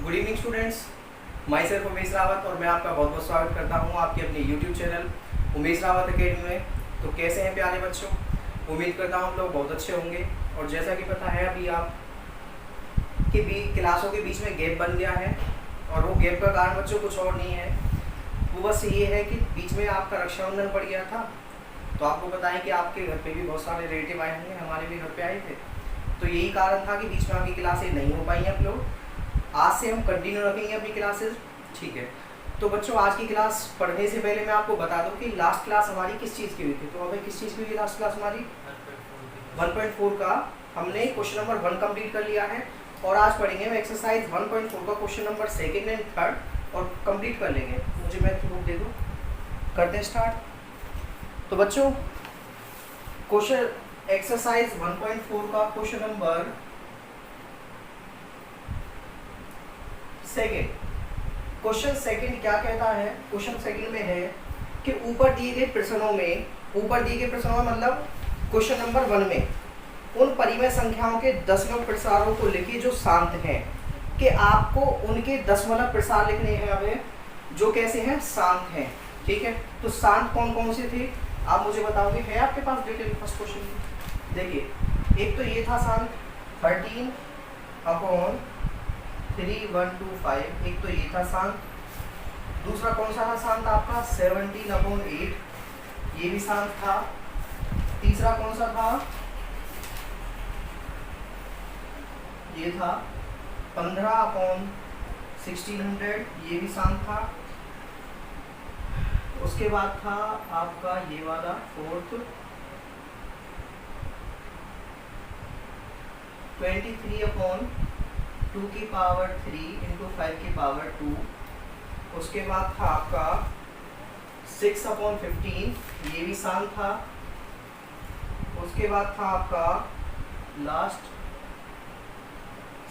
Good evening students, my self Umesh Rawat और मैं आपका बहुत बहुत स्वागत करता हूँ आपके अपने YouTube channel Umesh Rawat academy में। तो कैसे हैं प्यारे बच्चों, उम्मीद करता हूँ आप लोग बहुत अच्छे होंगे। और जैसा कि पता है अभी आप के भी क्लासों के बीच में गैप बन गया है और वो गैप का कारण बच्चों कुछ और नहीं है, वो बस ये है कि बीच में आपका रक्षाबंधन पड़ गया था। तो आपको पता है कि आपके घर पे भी बहुत सारे रिलेटिव आए होंगे, हमारे भी घर पे आए थे। तो यही कारण था कि बीच में आपकी क्लासें नहीं हो पाई अपलोड। आज से हम कंटिन्यू रखेंगे अपनी क्लासेस, ठीक है। तो बच्चों आज की क्लास पढ़ने से पहले मैं आपको बता दूं कि लास्ट क्लास हमारी किस चीज़ की हुई थी। तो हमें किस चीज़ की हुई लास्ट क्लास हमारी 1.4 का हमने क्वेश्चन नंबर 1 कंप्लीट कर लिया है। और आज पढ़ेंगे हम एक्सरसाइज 1.4 का क्वेश्चन नंबर 2 एंड 3 और कंप्लीट कर लेंगे। मुझे मैथ बुक दे दो, करते हैं स्टार्ट। तो बच्चों क्वेश्चन एक्सरसाइज 1.4 का क्वेश्चन नंबर 2 क्वेश्चन सेकंड क्या कहता है। क्वेश्चन सेकंड में है कि ऊपर दिए गए प्रश्नों में मतलब क्वेश्चन नंबर 1 में उन परिमेय संख्याओं के दशमलव प्रसारों को लिखिए जो शांत हैं। कि आपको उनके दशमलव प्रसार लिखने हैं हमें जो कैसे हैं, शांत हैं, ठीक है। तो शांत कौन कौन से थे आप मुझे बताओगे। है आपके पास डिटेल फर्स्ट क्वेश्चन देखिए। एक तो ये था शांत 13/3, 1, 2, 5, एक तो ये था शांत। दूसरा कौन सा था शांत आपका 17/8, ये भी शांत था। तीसरा कौन सा था, ये था 15/1600, ये भी शांत था। उसके बाद था आपका ये वाला फोर्थ 23/2 की पावर 3 इंटू 5 की पावर 2। उसके बाद था आपका 6/15, ये भी शांत था। उसके बाद था आपका लास्ट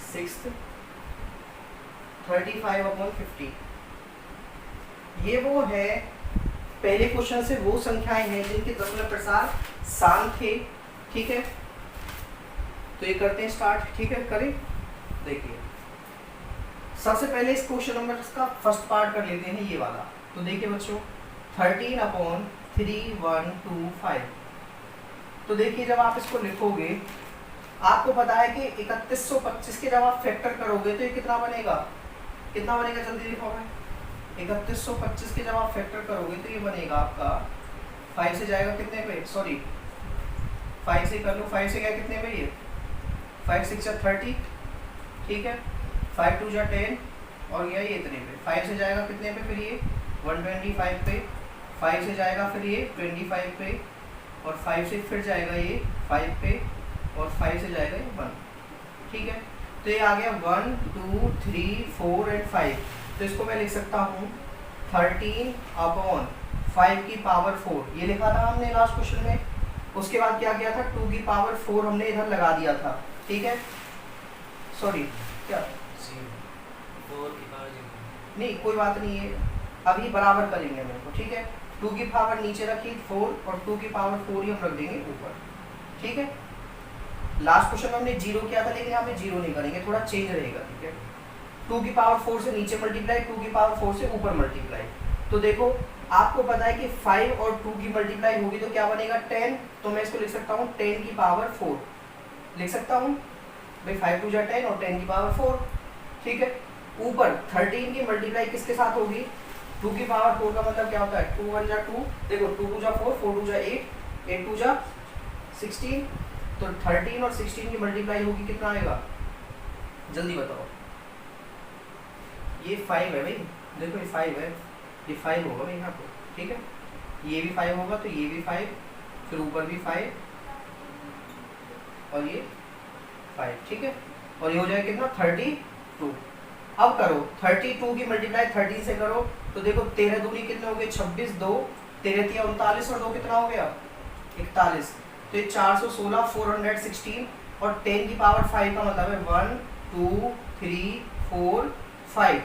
6th 35/50। ये वो है पहले क्वेश्चन से वो संख्याएं हैं जिनके दशमलव प्रसार शांत थे, ठीक है। तो ये करते हैं स्टार्ट, ठीक है, करें। देखिए सबसे पहले इस क्वेश्चन नंबर का फर्स्ट पार्ट कर लेते हैं, ये वाला। तो देखिए बच्चों 13/3, 1, 2, 5। तो देखिए जब आप इसको लिखोगे आपको पता है कि 3125 के जब आप फैक्टर करोगे तो ये कितना बनेगा, जल्दी लिखोगे। 3125 के जब आप फैक्टर करोगे तो ये बनेगा आपका 5 से जाएगा कितने पे, सॉरी 5 से कर लो, 5 से गया कितने पे, ये 5 6 30, ठीक है। 5 2 10 और ये इतने पे। 5 से जाएगा कितने पे, फिर ये 125 पे। 5 से जाएगा फिर ये 25 पे और 5 से फिर जाएगा ये 5 पे और 5 से जाएगा ये 1, ठीक है। तो ये आ गया 1 2 3 4 एंड 5। तो इसको मैं लिख सकता हूँ 13/5 की पावर 4, ये लिखा था हमने लास्ट क्वेश्चन में। उसके बाद क्या किया था 2 की पावर 4 हमने इधर लगा दिया था, ठीक है। सॉरी क्या 4 की पावर 0, नहीं कोई बात नहीं है, अभी बराबर करेंगे मेरे को, ठीक है। 2 की पावर नीचे रखी 4 और 2 की पावर 4 ही हम रख देंगे ऊपर, ठीक है। लास्ट क्वेश्चन में हमने 0 किया था लेकिन यहाँ पे 0 नहीं करेंगे, थोड़ा चेंज रहेगा, ठीक है। 2 की पावर 4 से नीचे मल्टीप्लाई, 2 की पावर 4 से ऊपर मल्टीप्लाई। तो देखो आपको पता है कि 5 और 2 की मल्टीप्लाई होगी तो क्या बनेगा 10। तो मैं इसको लिख सकता हूँ 10 की पावर 4 लिख सकता हूँ भाई, 5 2 10 और 10 की पावर 4, ठीक है। ऊपर 13 की मल्टीप्लाई किसके साथ होगी, 2 की पावर 4 का मतलब क्या होता है 2 1 जा 2, देखो 2 2 जा 4, 4 2 जा 8, 8 2 जा 16। तो 13 और 16 की मल्टीप्लाई होगी कितना आएगा, जल्दी बताओ। ये 5 है भाई, देखो ये 5 है, ये 5 होगा भाई यहाँ पर, ठीक है। ये भी 5 होगा तो ये भी 5, फिर ऊपर भी 5 और ये 5, ठीक है। और ये हो जाएगा कितना 32। अब करो 32 की मल्टीप्लाई 13 से करो तो देखो 13 दूनी कितने हो गए 26, 2 13 3 39 और 2 कितना हो गया 41। तो ये 416 416 और 10 की पावर 5 का मतलब है 1 2 3 4 5।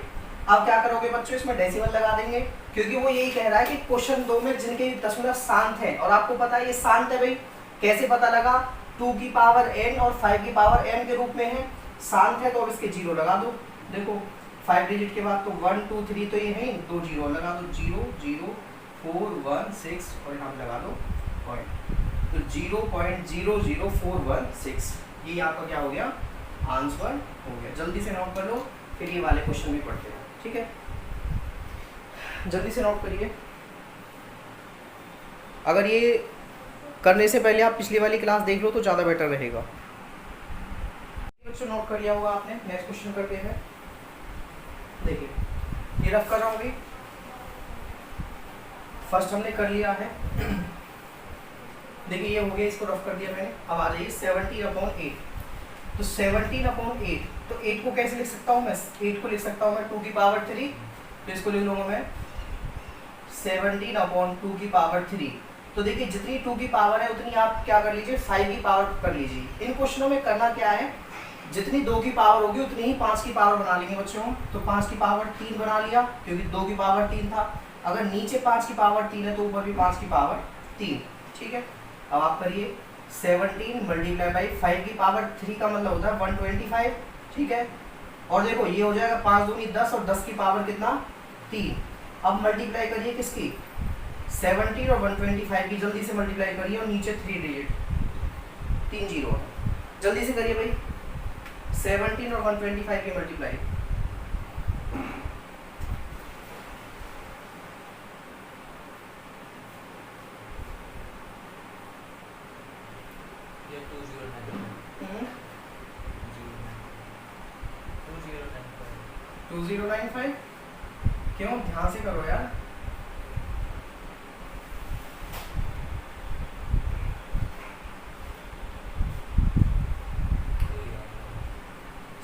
अब क्या करोगे बच्चों, इसमें डेसिमल लगा देंगे क्योंकि वो यही कह रहा है कि क्वेश्चन 2 में जिनके दशमलव शांत है और आपको पता है ये शांत है भाई, कैसे पता लगा 2 की पावर n और 5 की पावर n के रूप में है, शांत है तो अब इसके 0 लगा दो। देखो 5 डिजिट के बाद तो 1 2 3 तो ये है 2 जीरो लगा दो 0 0 4 1 6 और यहाँ पे लगा दो पॉइंट, तो 0.00416 ये आपका क्या हो गया आंसर हो गया। जल्दी से नोट कर लो, फिर ये वाले क्वेश्चन भी पढ़ते हैं, ठीक है। जल्दी से नोट करिए। अगर ये करने से पहले आप पिछली वाली क्लास देख लो तो ज़्यादा बेटर रहेगा। क्वेश्चन नोट कर लिया होगा आपने। नेक्स्ट क्वेश्चन करते हैं। देखिए ये रफ कर रहा हूँ अभी। फर्स्ट हमने कर लिया है। देखिए ये हो गया, इसको रफ कर दिया मैंने। अब आ जाइए 17/8। तो 17/8, तो 8 को कैसे लिख सकता हूँ मैं? 8 को लिख सकता हूँ मैं 2 की पावर 3, तो इसको लिख लूँगा मैं 17/2 की पावर 3। तो देखिए जितनी 2 की पावर है उतनी आप क्या कर लीजिए 5 की पावर कर लीजिए। इन क्वेश्चनों में करना क्या है, जितनी 2 की पावर होगी उतनी ही 5 की पावर बना लेंगे बच्चों। तो 5 की पावर 3 बना लिया क्योंकि 2 की पावर 3 था। अगर नीचे 5 की पावर 3 है तो ऊपर भी 5 की पावर 3, ठीक है। अब आप करिए 17 मल्टीप्लाई बाई 5 की पावर 3 का मतलब होता है 125, ठीक है। और देखो ये हो जाएगा 5 दूनी 10 और 10 की पावर कितना 3। अब मल्टीप्लाई करिए किसकी 17 और 125 की, जल्दी से मल्टीप्लाई करिए और नीचे 3 डिजिट 3 जीरो है, जल्दी से करिए भाई 17 और 125 की मल्टीप्लाई। ये 2095 क्यों? ध्यान से करो यार।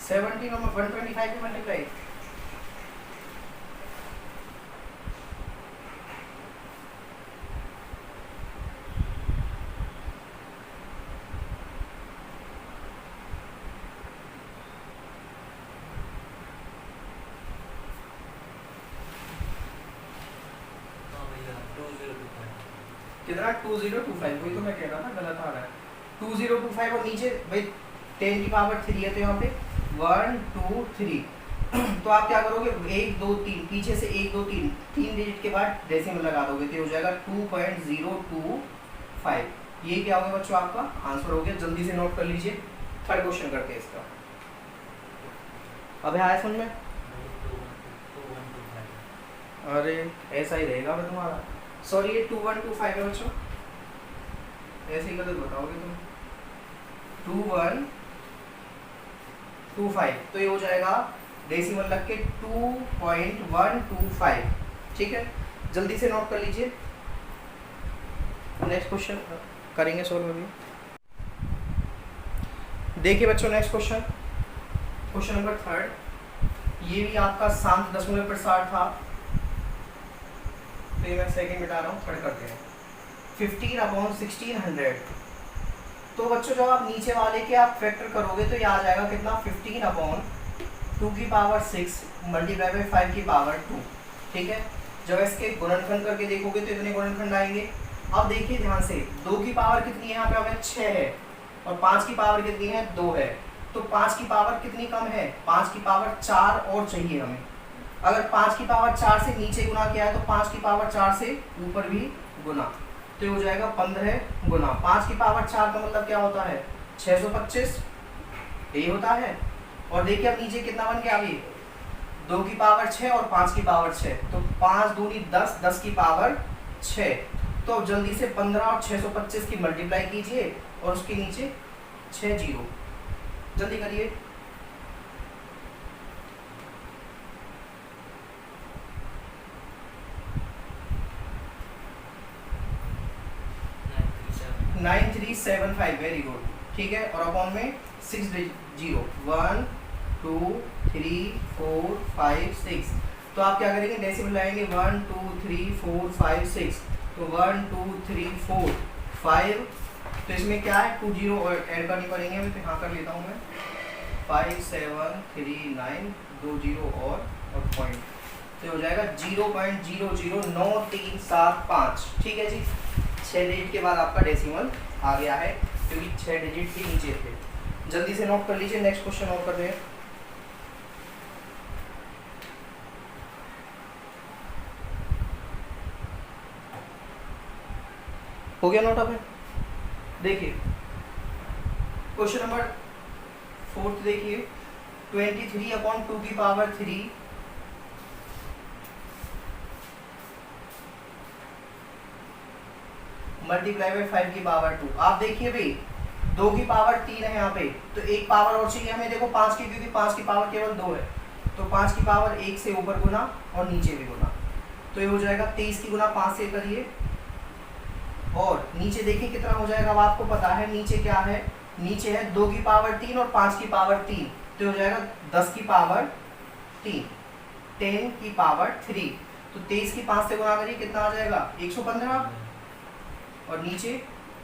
सेवनटीन और 125 की मल्टीप्लाई। कितना 2025, वही तो मैं कह रहा था गलत आ रहा है। 2025 और नीचे भाई 10 की पावर 3 है तो यहाँ पे 1 2 3 तो आप क्या करोगे 1 2 3 पीछे से 1 2 3 डिजिट के बाद डेसिमल लगा दोगे तो हो जाएगा 2.025। ये क्या हो गया बच्चों आपका आंसर हो गया। जल्दी से नोट कर लीजिए। थर्ड क्वेश्चन करते हैं इसका। अब आया समझ में? अरे ऐसा ही रहेगा मैं तुम्हारा। सॉरी ये 2125 है बच्चों, ऐसे ही गलत बताओगे तुम। 2125 तो ये हो जाएगा डेसिमल लग के 2.125, ठीक है। जल्दी से नोट कर लीजिए। नेक्स्ट क्वेश्चन करेंगे सोल्व अभी। देखिए बच्चों नेक्स्ट क्वेश्चन, क्वेश्चन नंबर 3। ये भी आपका शांत दशमलव प्रसार था, तो ये मैं सेकंड मिटा रहा हूँ, थर्ड करते हैं। 15/1600। तो बच्चों जब आप नीचे वाले के आप फैक्टर करोगे तो ये आ जाएगा कितना 15/2 की पावर 6 मल्टीप्लाई बाई 5 की पावर 2, ठीक है। जब इसके गुणनखंड करके देखोगे तो इतने गुणनखंड आएंगे। अब देखिए ध्यान से 2 की पावर कितनी है यहाँ पे हमें 6 है और 5 की पावर कितनी है 2 है। तो 5 की पावर कितनी कम है 5 की पावर 4 और चाहिए हमें। अगर 5 की पावर 4 से नीचे गुना किया है तो 5 की पावर 4 से ऊपर भी गुना, तो हो जाएगा 15 गुना 5 की पावर 4 का मतलब क्या होता है 625, यही होता है। और देखिए अब नीचे कितना बन गया अभी 2 की पावर 6 और 5 की पावर 6, तो 5 दूनी 10 10 की पावर 6। तो अब जल्दी से 15 और 625 की मल्टीप्लाई कीजिए और उसके नीचे 6 जीरो, जल्दी करिए। नाइन 9375 वेरी गुड, ठीक है। और अपॉन में 6 जीरो 1 2 3 4 5 6। तो आप क्या करेंगे डेसिमल लाएंगे 1 2 3 4 5 6। तो 1 2 3 4 5, तो इसमें क्या है 2 जीरो ऐड करनी पड़ेंगे हमें, तो यहाँ कर लेता हूँ मैं 5 7 3 9 2 जीरो और पॉइंट, तो हो जाएगा 0.009375, ठीक है जी। 6 डिजिट के बाद आपका डेसिमल आ गया है क्योंकि 6 डिजिट के नीचे थे। जल्दी से नोट कर लीजिए। नेक्स्ट क्वेश्चन नोट कर रहे हैं। हो गया नोट अब? देखिए क्वेश्चन नंबर 4 देखिए, 23/2 की पावर 3 मल्टीप्लाई बाई 5 की पावर 2। आप देखिए भाई 2 की पावर 3 है यहाँ पे, तो एक पावर और चाहिए हमें, देखो 5 की, क्योंकि 5 की पावर केवल 2 है, तो 5 की पावर 1 से ऊपर गुना और नीचे भी गुना, तो ये हो जाएगा 23 की गुना 5 से करिए, और नीचे देखिए कितना हो जाएगा, अब आपको पता है नीचे क्या है, नीचे है 2 की पावर 3 और 5 की पावर 3, तो हो जाएगा 10 की पावर 3, 10 की पावर 3, तो 23 की 5 से गुना करिए, कितना आ जाएगा 115, और नीचे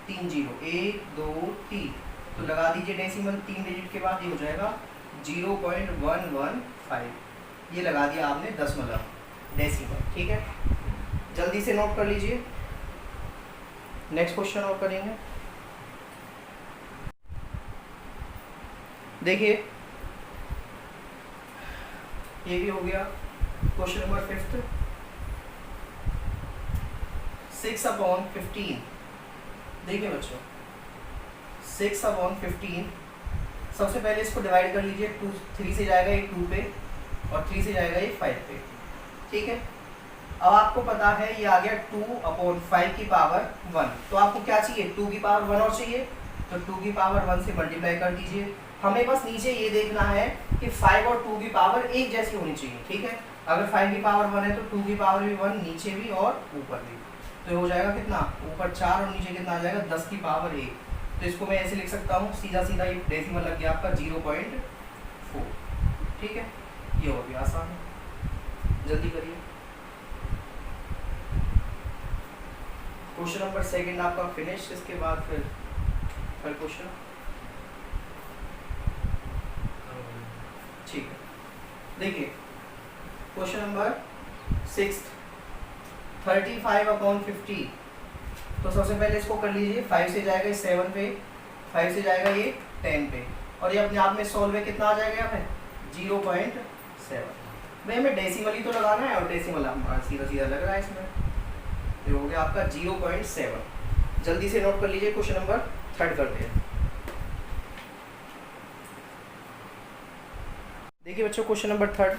3 जीरो, 1 2 3, तो लगा दीजिए डेसिमल 3 डिजिट के बाद, ये हो जाएगा 0.115, ये लगा दिया आपने दशमलव डेसिमल। ठीक है, जल्दी से नोट कर लीजिए, नेक्स्ट क्वेश्चन और करेंगे। देखिए ये भी हो गया क्वेश्चन नंबर 5, 6/15। देखिए बच्चों 6/15, सबसे पहले इसको डिवाइड कर लीजिए, 3 से जाएगा ये 2 पे और 3 से जाएगा ये 5 पे। ठीक है, अब आपको पता है ये आ गया 2/5 की पावर 1, तो आपको क्या चाहिए, 2 की पावर 1 और चाहिए, तो 2 की पावर 1 से मल्टीप्लाई कर दीजिए। हमें बस नीचे ये देखना है कि 5 और 2 की पावर एक जैसी होनी चाहिए। ठीक है, अगर 5 की पावर 1 है तो 2 की पावर भी 1, नीचे भी और ऊपर भी, तो हो जाएगा कितना, ऊपर 4 और नीचे कितना आ जाएगा 10 की पावर 1, तो इसको मैं ऐसे लिख सकता हूँ, सीधा सीधा ये डेसिमल लग गया आपका 0.4। ठीक है, ये हो गया आसान, जल्दी करिए। क्वेश्चन नंबर 2 आपका फिनिश, इसके बाद फिर क्वेश्चन। ठीक है, देखिए क्वेश्चन नंबर 6, 35/50, तो सबसे पहले इसको कर लीजिए, 5 से जाएगा ये 7 पे, 5 से जाएगा ये 10 पे, और ये अपने आप में सॉल्व है, कितना आ जाएगा यहाँ पे 0.7। भाई हमें डेसिमल ही तो लगाना है, और डेसिमल हमारा सीधा सीधा लग रहा है इसमें, तो हो गया आपका 0.7। जल्दी से नोट कर लीजिए, क्वेश्चन नंबर 3 करते हैं। देखिए बच्चों क्वेश्चन नंबर 3,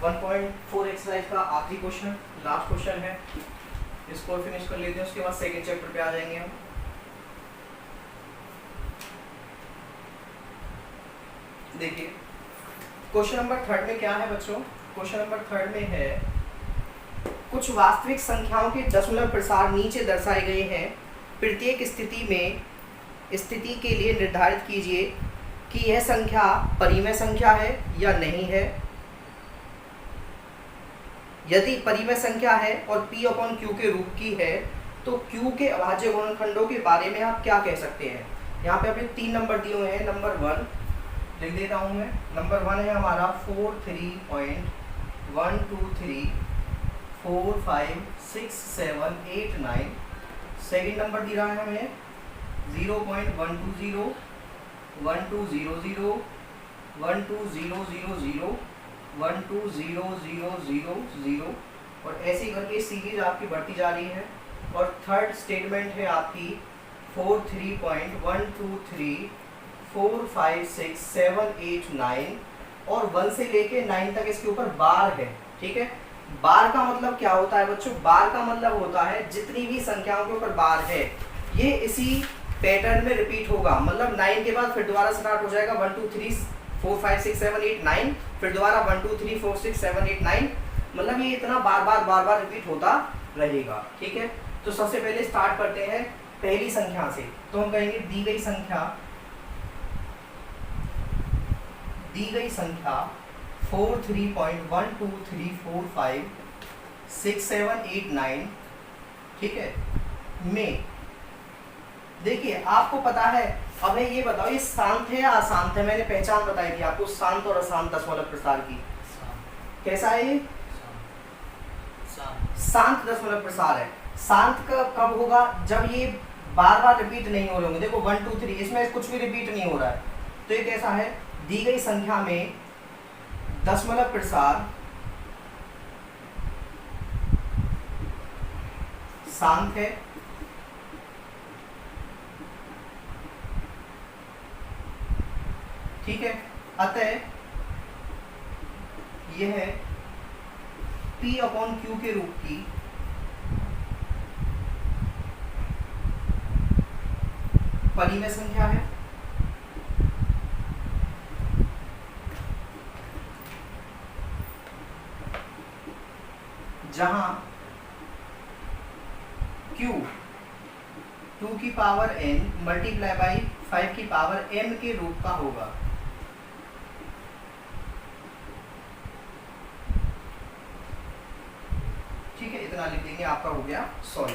1.4 एक्सरसाइज का आखिरी क्वेश्चन, लास्ट क्वेश्चन है, इसको फिनिश कर लेते हैं, उसके बाद सेकंड चैप्टर पे आ जाएंगे हम। देखिए क्वेश्चन नंबर 3 में क्या है बच्चों, क्वेश्चन नंबर 3 में है कुछ वास्तविक संख्याओं के दशमलव प्रसार नीचे दर्शाए गए हैं, प्रत्येक स्थिति के लिए निर्धारित कीजिए कि यह संख्या परिमेय संख्या है या नहीं है। यदि परिमेय संख्या है और P/Q के रूप की है तो Q के अभाज्य गुणनखंडों के बारे में आप क्या कह सकते हैं। यहाँ पे अपने 3 नंबर दिए हुए हैं, नंबर 1 लिख देता हूँ मैं, नंबर 1 है हमारा 43.123 4 5 6 7 8 9। सेकेंड नंबर दिया है हमें 0.120 1200 12000 12000 और ऐसे करके सीरीज आपकी बढ़ती जा रही है। और थर्ड स्टेटमेंट है आपकी 43.123 4 5 6 7 8 9 और 1 से लेके 9 तक इसके ऊपर बार है। ठीक है, बार का मतलब क्या होता है बच्चों, बार का मतलब होता है जितनी भी संख्याओं के ऊपर बार है ये इसी पैटर्न में रिपीट होगा, मतलब 9 के बाद फिर दोबारा स्टार्ट हो जाएगा 1 2 3 4 5 6 7 8 9, फिर दोबारा 1 2 3 4 6 7 8 9, मतलब ये इतना बार बार रिपीट होता रहेगा। ठीक है, तो सबसे पहले स्टार्ट करते हैं पहली संख्या से, तो हम कहेंगे दी गई संख्या 43.123456789 ठीक है में, देखिए आपको पता है, अब ये बताओ ये शांत है या अशांत है। मैंने पहचान बताई थी आपको शांत और अशांत दशमलव प्रसार की। कैसा है ये? शांत दशमलव प्रसार है। शांत कब होगा, जब ये बार बार रिपीट नहीं हो रहे होंगे। देखो 1 2 3 इसमें कुछ भी रिपीट नहीं हो रहा है, तो ये कैसा है, दी गई संख्या में दशमलव प्रसार शांत है ठीक है, अतः यह P अपॉन Q के रूप की परिमेय संख्या है। जहां Q 2 की पावर n मल्टीप्लाई बाई 5 की पावर m के रूप का होगा। ठीक है, इतना लिख देंगे, आपका हो गया सॉल्व।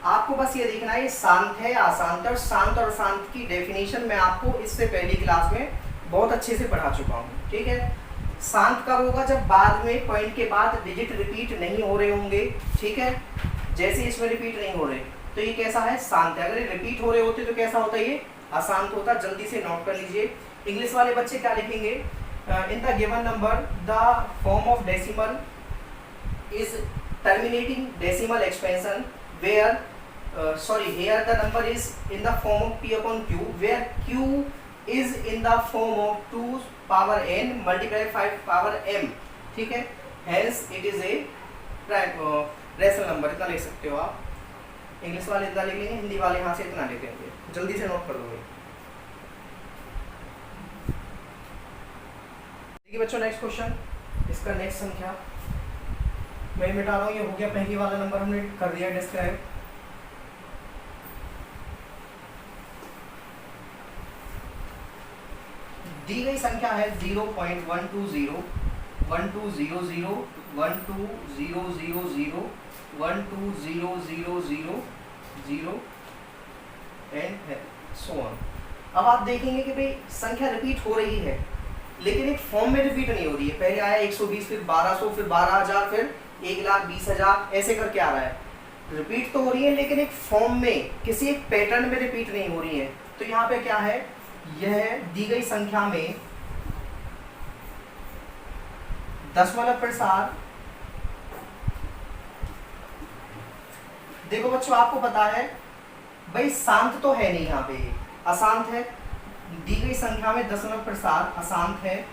आपको बस ये देखना है ये शांत है या अशांत है, और शांत और अशांत की डेफिनेशन मैं आपको इससे पहली क्लास में बहुत अच्छे से पढ़ा चुका हूँ। ठीक है, शांत कब होगा? जब बाद में पॉइंट के बाद डिजिट रिपीट नहीं हो रहे होंगे। ठीक है, जैसे इसमें रिपीट नहीं हो रहे तो ये कैसा है? शांत है। अगर ये रिपीट हो रहे होते तो कैसा होता है? ये अशांत होता। जल्दी से नोट कर लीजिए। इंग्लिश वाले बच्चे क्या लिखेंगे? In the given number the form of decimal is terminating decimal expansion where here the number is in the form of P upon Q, where Q is in the form of 2 power n multiplied 5 power m। ठीक है, hence it is a rational number। इतना लिख सकते हो आप। English वाले इतना लिख लेंगे, हिंदी वाले यहाँ से इतना लिखेंगे। जल्दी से नोट कर दोगे। देखिए बच्चों, नेक्स्ट क्वेश्चन, इसका नेक्स्ट संख्या मैं मिटा रहा हूँ। ये हो गया पहली वाला नंबर, हमने कर दिया डिस्क्राइब। दी गई संख्या है 0.120 1200 12000 12000 एंड सो ऑन। अब आप देखेंगे कि भाई संख्या रिपीट हो रही है, लेकिन एक फॉर्म में रिपीट नहीं हो रही है। पहले आया 120, फिर 1200, फिर 12000, फिर 1,20,000, ऐसे करके आ रहा है। रिपीट तो हो रही है लेकिन एक फॉर्म में, किसी एक पैटर्न में रिपीट नहीं हो रही है। तो यहाँ पे क्या है? यह दी गई संख्या में दशमलव प्रसार। देखो बच्चों, आपको पता है भाई शांत तो है नहीं, यहाँ पे अशांत है। दी गई संख्या में दशमलव प्रसार अशांत है।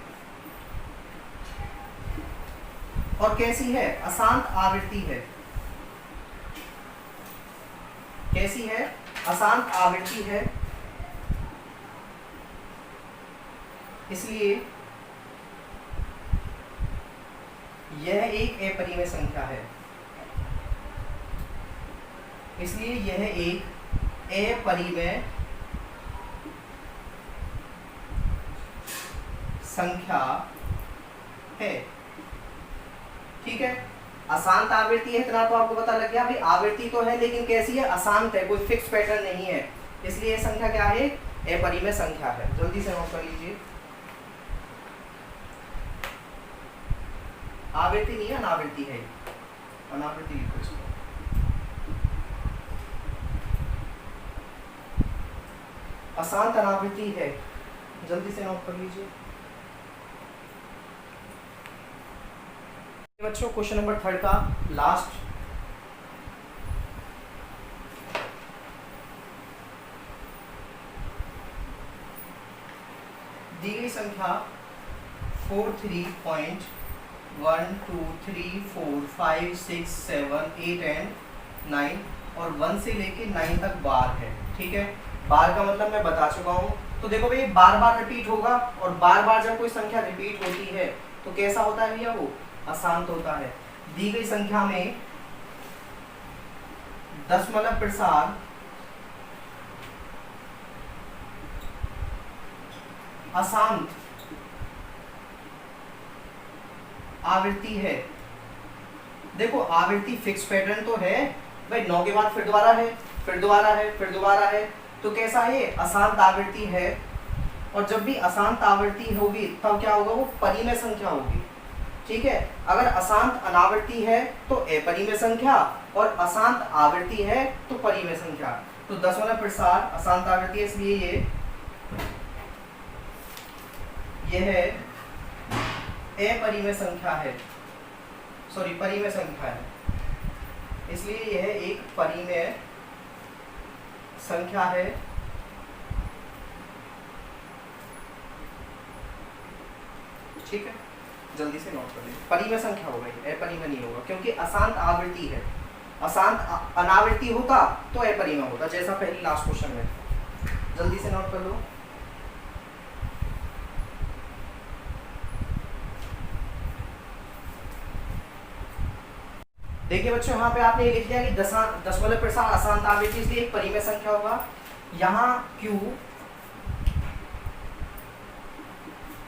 और कैसी है? अशांत आवृत्ति है। कैसी है? अशांत आवृत्ति है। इसलिए यह एक अपरिमेय संख्या है। इसलिए यह एक अपरिमेय संख्या है। ठीक है, अशांत आवृत्ति है, इतना तो आपको पता लग गया। भाई आवृत्ति तो है लेकिन कैसी है? अशांत है, कोई फिक्स पैटर्न नहीं है। इसलिए यह संख्या क्या है? अपरिमेय संख्या है। जल्दी से नोट कर लीजिए। आवृत्ति नहीं है, अनावृत्ति है। अनावृत्ति लिखो इसको। अशांत अनावृत्ति है। जल्दी से नोट कर लीजिए बच्चों। क्वेश्चन नंबर 3 का लास्ट। दी गई संख्या 43.1234567 8 एंड 9 और 1 से लेके 9 तक बार है। ठीक है, बार का मतलब मैं बता चुका हूँ। तो देखो भाई, बार बार रिपीट होगा, और बार बार जब कोई संख्या रिपीट होती है तो कैसा होता है भैया? वो अशांत होता है। दी गई संख्या में दशमलव प्रसार अशांत आवृत्ति है। देखो आवृत्ति फिक्स पैटर्न तो है भाई, 9 के बाद फिर दोबारा है, फिर दोबारा है, फिर दोबारा है। तो कैसा है? अशांत आवृत्ति है। और जब भी अशांत आवृत्ति होगी तब क्या होगा? वो परिमेय संख्या होगी। ठीक है, अगर अशांत अनावृत्ति है तो अपरिमेय संख्या, और अशांत आवृत्ति है तो परिमेय संख्या। तो दशमलव प्रसार अशांत आवृत्ति है, इसलिए यह अपरिमेय संख्या है। सॉरी, परिमेय संख्या है। इसलिए यह एक परिमेय संख्या है। ठीक है, जल्दी से नोट कर लीजिए। परिमेय संख्या होगा ये, अपरिमेय नहीं होगा, क्योंकि अशांत आवृत्ति है। अशांत अनावृत्ति होता तो अपरिमेय होता, जैसा पहले लास्ट क्वेश्चन में। जल्दी से नोट कर लो। देखिए बच्चों, यहाँ पे आपने लिख दिया कि दशमलव प्रसार अशांत आवृत्ति, इसलिए एक परिमेय संख्या होगा। यहाँ Q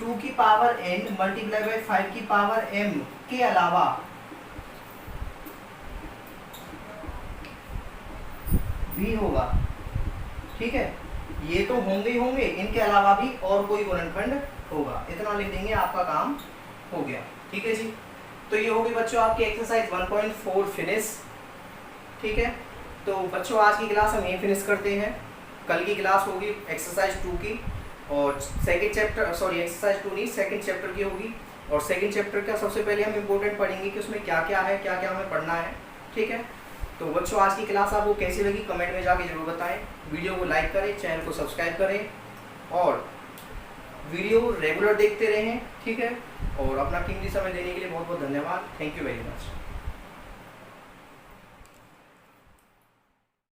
2 की पावर n मल्टीप्लाई बाई 5 की पावर m के अलावा भी होगा। ठीक है, ये तो होंगे ही होंगे, इनके अलावा भी और कोई गुणनखंड होगा। इतना लिख देंगे, आपका काम हो गया। ठीक है जी, तो ये होगी बच्चों आपकी एक्सरसाइज 1.4 फिनिश। ठीक है, तो बच्चों आज की क्लास हम यहीं फिनिश करते हैं। कल की क्लास होगी एक्सरसाइज 2 की, और सेकंड चैप्टर, सॉरी एक्सरसाइज 2 नहीं, सेकंड चैप्टर की होगी। और सेकंड चैप्टर का सबसे पहले हम इम्पोर्टेंट पढ़ेंगे कि उसमें क्या क्या है, क्या क्या हमें पढ़ना है। ठीक है, तो बच्चों आज की क्लास आपको कैसी लगी कमेंट में जाके जरूर बताएं। वीडियो को लाइक करें, चैनल को सब्सक्राइब करें और वीडियो रेगुलर देखते रहें। ठीक है, और अपना कीमती समय देने के लिए बहुत बहुत धन्यवाद। Thank you very much.